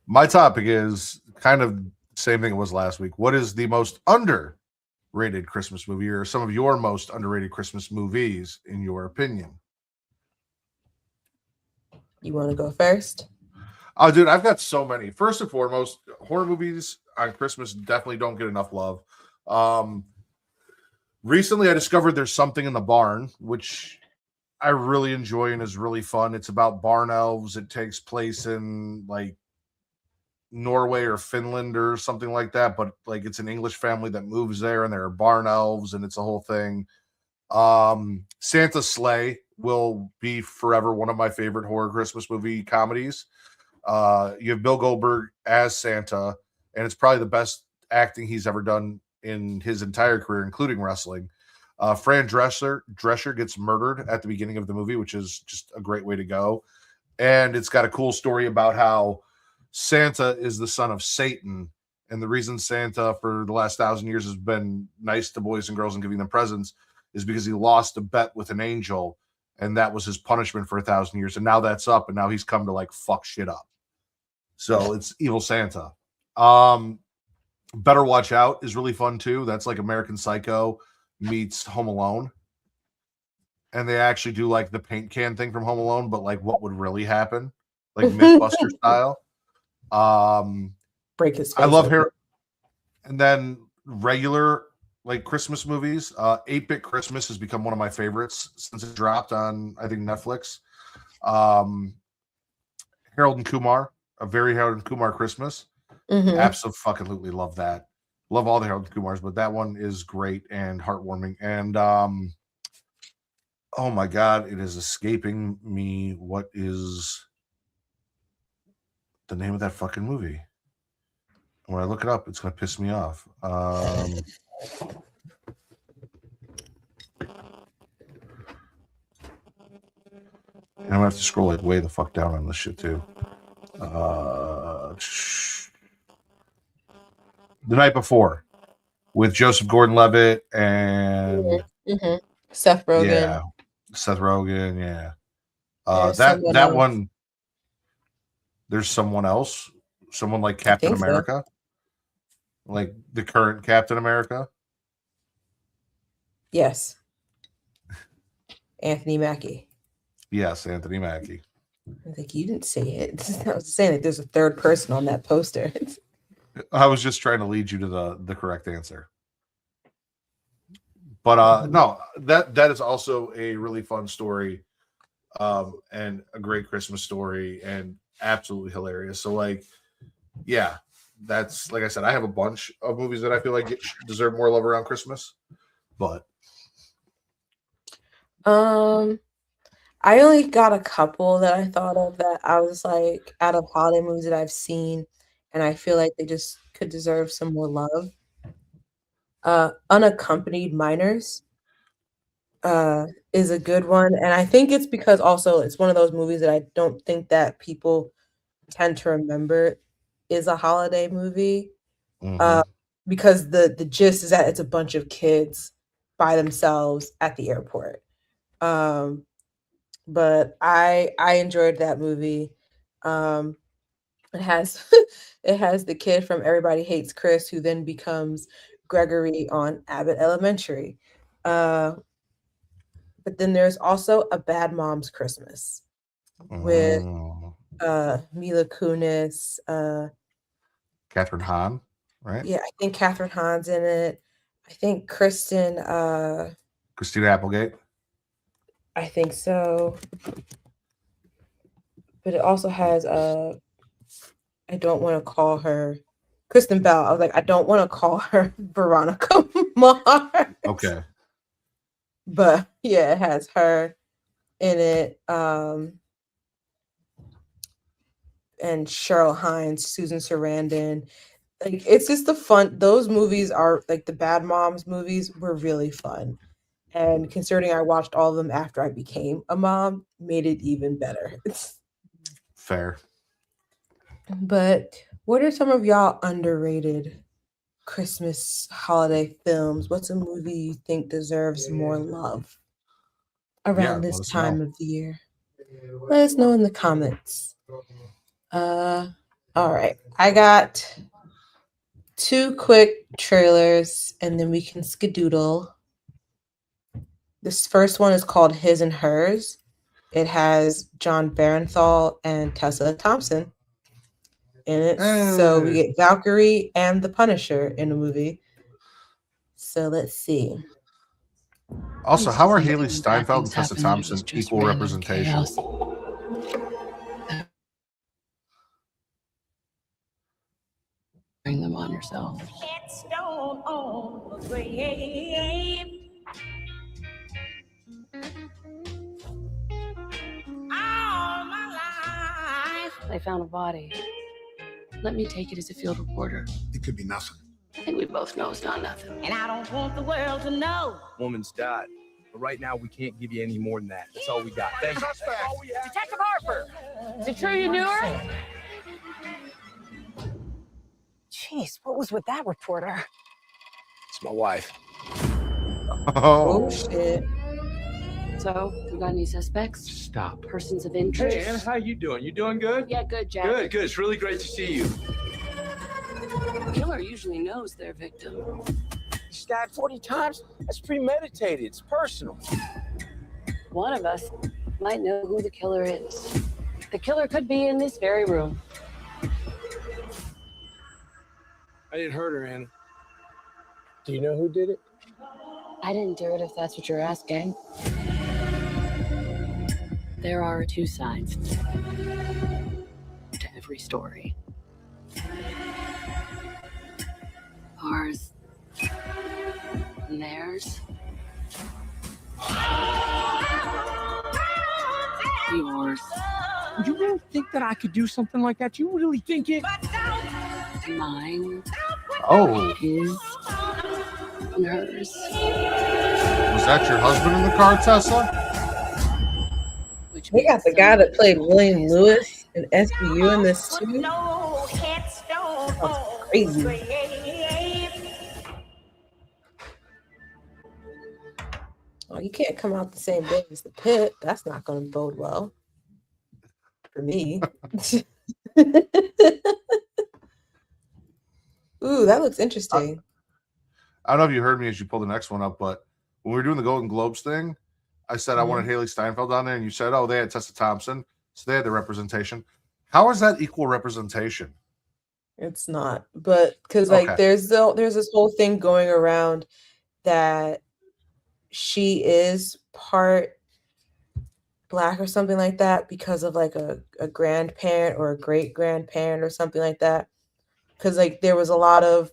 My topic is kind of the same thing it was last week. What is the most underrated Christmas movie, or some of your most underrated Christmas movies, in your opinion? You want to go first? Oh, dude, I've got so many. First and foremost, horror movies on Christmas definitely don't get enough love. Recently, I discovered There's Something in the Barn, which I really enjoy and is really fun. It's about barn elves. It takes place in like Norway or Finland or something like that, but like it's an English family that moves there and there are barn elves and it's a whole thing. Santa Sleigh will be forever one of my favorite horror Christmas movie comedies. You have Bill Goldberg as Santa, and it's probably the best acting he's ever done in his entire career, including wrestling. Fran Drescher gets murdered at the beginning of the movie, which is just a great way to go. And it's got a cool story about how Santa is the son of Satan. And the reason Santa for the last 1,000 years has been nice to boys and girls and giving them presents is because he lost a bet with an angel. And that was his punishment for 1,000 years. And now that's up. And now he's come to like fuck shit up. So it's evil Santa. Better Watch Out is really fun too. That's like American Psycho meets Home Alone. And they actually do like the paint can thing from Home Alone, but like what would really happen, like Mythbuster style. Break his face. I love her. And then regular like Christmas movies. 8-Bit Christmas has become one of my favorites since it dropped on, I think, Netflix. Harold and Kumar, a very Harold and Kumar Christmas. Absolutely love that. Love all the Harold and Kumars, but that one is great and heartwarming. And oh my god, it is escaping me. What is the name of that fucking movie? When I look it up, it's gonna piss me off. I'm gonna have to scroll like way the fuck down on this shit too. The Night Before with Joseph Gordon-Levitt and Seth Rogen. Yeah, Seth Rogen. Yeah, that one. There's someone else, someone like Captain America, like the current Captain America. Yes, Anthony Mackie. Yes, Anthony Mackie. I think you didn't say it. I was saying that there's a third person on that poster. I was just trying to lead you to the correct answer. But no, that is also a really fun story, and a great Christmas story, and absolutely hilarious. So like, yeah, that's like I said, I have a bunch of movies that I feel like deserve more love around Christmas. But I only got a couple that I thought of that I was like out of holiday movies that I've seen, and I feel like they just could deserve some more love. Unaccompanied Minors is a good one, and I think it's because also it's one of those movies that I don't think that people tend to remember is a holiday movie. Because the gist is that it's a bunch of kids by themselves at the airport. But I enjoyed that movie. It has it has the kid from Everybody Hates Chris who then becomes Gregory on Abbott Elementary. But then there's also A Bad Mom's Christmas with Mila Kunis, Catherine Hahn, right? Yeah, I think Catherine Hahn's in it. I think Christina Applegate. I think so. But it also has I don't want to call her Kristen Bell. I was like, I don't want to call her Veronica Mars. Okay. But yeah, it has her in it. And Cheryl Hines, Susan Sarandon. Like it's just those movies are like the Bad Moms movies were really fun. And considering I watched all of them after I became a mom, made it even better. Fair. But what are some of y'all underrated Christmas holiday films? What's a movie you think deserves more love around this time of the year? Let us know in the comments. All right. I got 2 quick trailers and then we can skedoodle. This first one is called His and Hers. It has John Barenthal and Tessa Thompson in it. So we get Valkyrie and the Punisher in the movie. So let's see. Also, how are Haley Steinfeld and Tessa Thompson equal representation? Bring them on yourself. Headstone on the grave. All my life. They found a body. Let me take it as a field reporter. It could be nothing. I think we both know it's not nothing. And I don't want the world to know. Woman's died. But right now, we can't give you any more than that. That's all we got. Thank you. Detective Harper! Is it true you knew her? Jeez, what was with that reporter? It's my wife. Oh shit. So, we got any suspects? Stop. Persons of interest? Hey, Anna, how you doing? You doing good? Yeah, good, Jack. Good, good. It's really great to see you. The killer usually knows their victim. You stabbed 40 times? That's premeditated. It's personal. One of us might know who the killer is. The killer could be in this very room. I didn't hurt her, Anna. Do you know who did it? I didn't do it if that's what you're asking. There are two sides to every story. Ours and theirs. Yours. You really think that I could do something like that? You really think it? Mine. Oh. His. And hers. Was that your husband in the car, Tessa? They got the guy that played William Lewis in SVU in this too. That's crazy. Oh, you can't come out the same day as the Pit. That's not going to bode well for me. Ooh, that looks interesting. I don't know if you heard me as you pulled the next one up, but when we were doing the Golden Globes thing, I said I wanted Haley Steinfeld on there, and you said, oh, they had Tessa Thompson, so they had the representation. How is that equal representation? It's not, but because like there's this whole thing going around that she is part Black or something like that because of like a grandparent or a great grandparent or something like that. Because like there was a lot of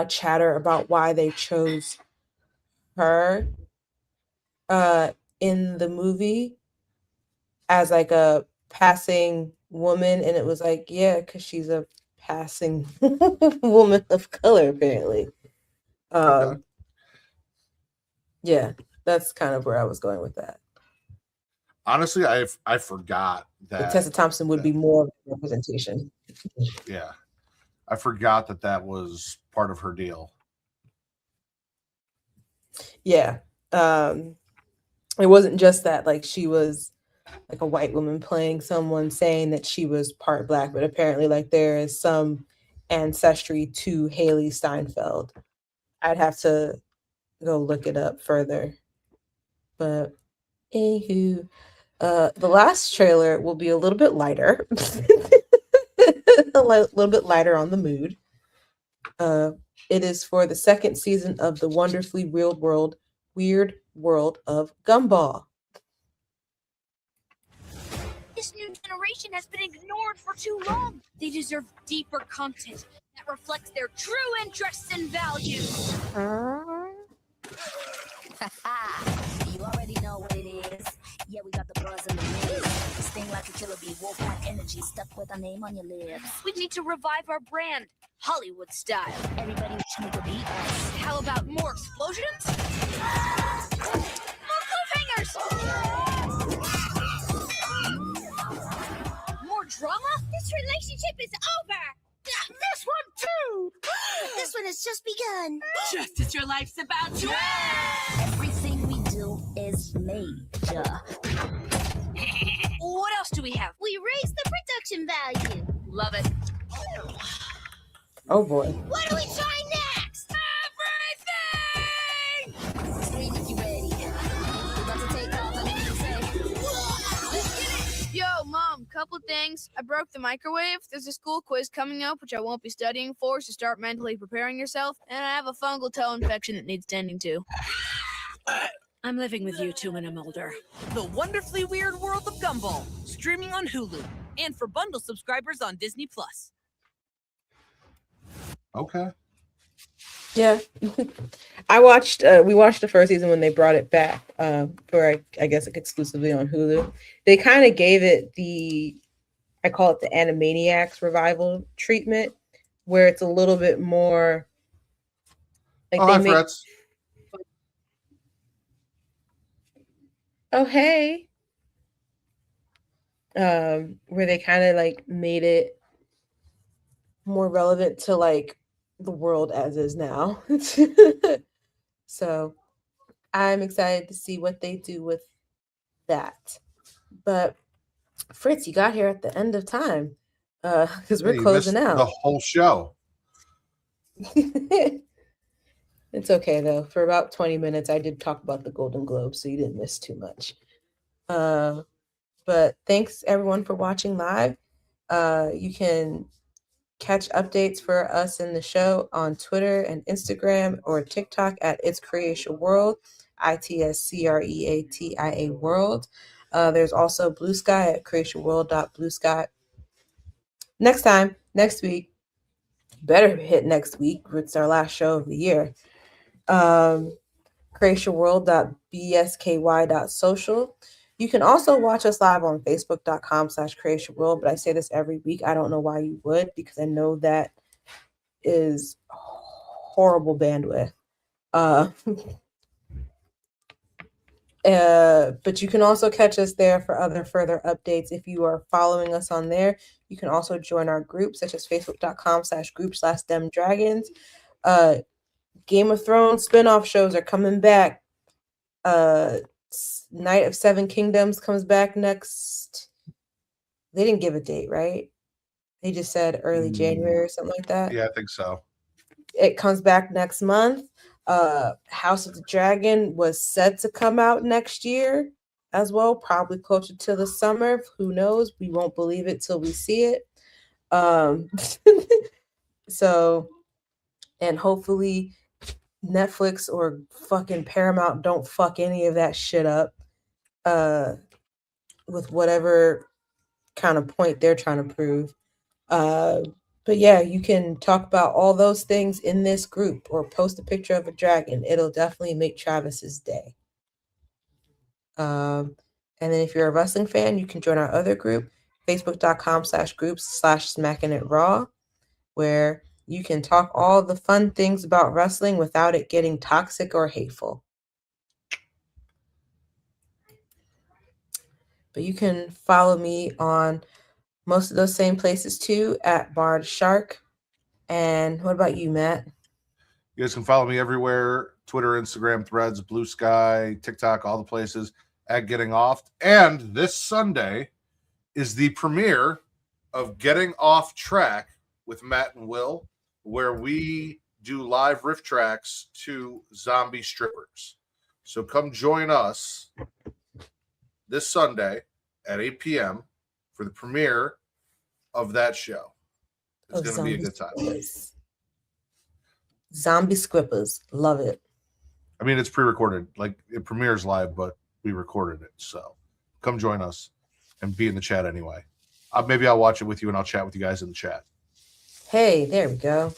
chatter about why they chose her in the movie as like a passing woman, and it was like, yeah, because she's a passing woman of color, apparently. Yeah, that's kind of where I was going with that. Honestly, I forgot that But Tessa Thompson would be more of a representation. Yeah, I forgot that was part of her deal. Yeah, it wasn't just that like she was like a white woman playing someone saying that she was part Black, but apparently like there is some ancestry to Haley Steinfeld. I'd have to go look it up further. But anywho, the last trailer will be a little bit lighter. A little bit lighter on the mood. It is for the second season of the wonderfully weird world of Gumball. This new generation has been ignored for too long. They deserve deeper content that reflects their true interests and values. You already know what it is. Yeah, we got the buzz and the whiz. Sting like a killer bee, wolf like energy, stuck with our name on your lips. We need to revive our brand, Hollywood style. Everybody wishing it could be us. How about more explosions? More cliffhangers! More drama? This relationship is over. This one too. This one has just begun. Just as your life's about to end! Everything we do is major. What else do we have? We raise the production value. Love it. Oh boy. What do we try next? Everything! Scream if you ready. We're about to take off. I mean to say, woo! couple of things. I broke the microwave. There's a school quiz coming up, which I won't be studying for, so start mentally preparing yourself. And I have a fungal toe infection that needs tending to. I'm living with you two when I'm older. The Wonderfully Weird World of Gumball, streaming on Hulu, and for bundle subscribers on Disney+. Okay. Yeah. We watched the first season when they brought it back for I guess exclusively on Hulu. They kind of gave it I call it the Animaniacs revival treatment, where it's a little bit more like oh hey, where they kind of like made it more relevant to like the world as is now. So I'm excited to see what they do with that. But Fritz, you got here at the end of time because we're closing out the whole show. It's okay though. For about 20 minutes, I did talk about the Golden Globes, so you didn't miss too much. But thanks everyone for watching live. You can catch updates for us in the show on Twitter and Instagram or TikTok at It's Creatia World, ITSCREATIA World. There's also Blue Sky at creatiaworld.bluesky. Next week, better hit next week. It's our last show of the year. creatiaworld.bsky.social. You can also watch us live on facebook.com/creatiaworld, but I say this every week. I don't know why you would, because I know that is horrible bandwidth. But you can also catch us there for other further updates. If you are following us on there, you can also join our groups, such as facebook.com/group/demdragons. Game of Thrones spinoff shows are coming back. Night of Seven Kingdoms comes back next. They didn't give a date, right? They just said early January or something like that. Yeah, I think so. It comes back next month. House of the Dragon was set to come out next year as well, probably closer to the summer. Who knows? We won't believe it till we see it. So, and hopefully Netflix or fucking Paramount don't fuck any of that shit up with whatever kind of point they're trying to prove. But yeah, you can talk about all those things in this group or post a picture of a dragon. It'll definitely make Travis's day. And then if you're a wrestling fan, you can join our other group, facebook.com/groups/smackingItRaw, where you can talk all the fun things about wrestling without it getting toxic or hateful. But you can follow me on most of those same places too, at Bard Shark. And what about you, Matt? You guys can follow me everywhere: Twitter, Instagram, Threads, Blue Sky, TikTok, all the places at Getting Off. And this Sunday is the premiere of Getting Off Track with Matt and Will, where we do live riff tracks to zombie strippers. So come join us this Sunday at 8 p.m. for the premiere of that show. It's going to be a good time. Zombie Squippers. Love it. I mean, it's pre-recorded. Like, it premieres live, but we recorded it. So come join us and be in the chat anyway. Maybe I'll watch it with you and I'll chat with you guys in the chat. Hey, there we go.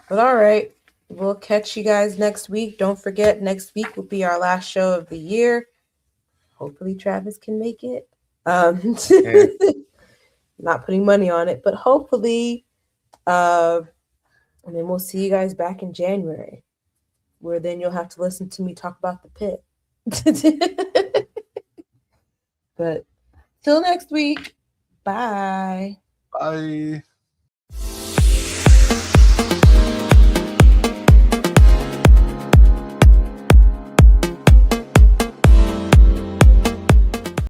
But all right. We'll catch you guys next week. Don't forget, next week will be our last show of the year. Hopefully Travis can make it. Not putting money on it, but hopefully. And then we'll see you guys back in January, where then you'll have to listen to me talk about the pit. But till next week. Bye. Bye.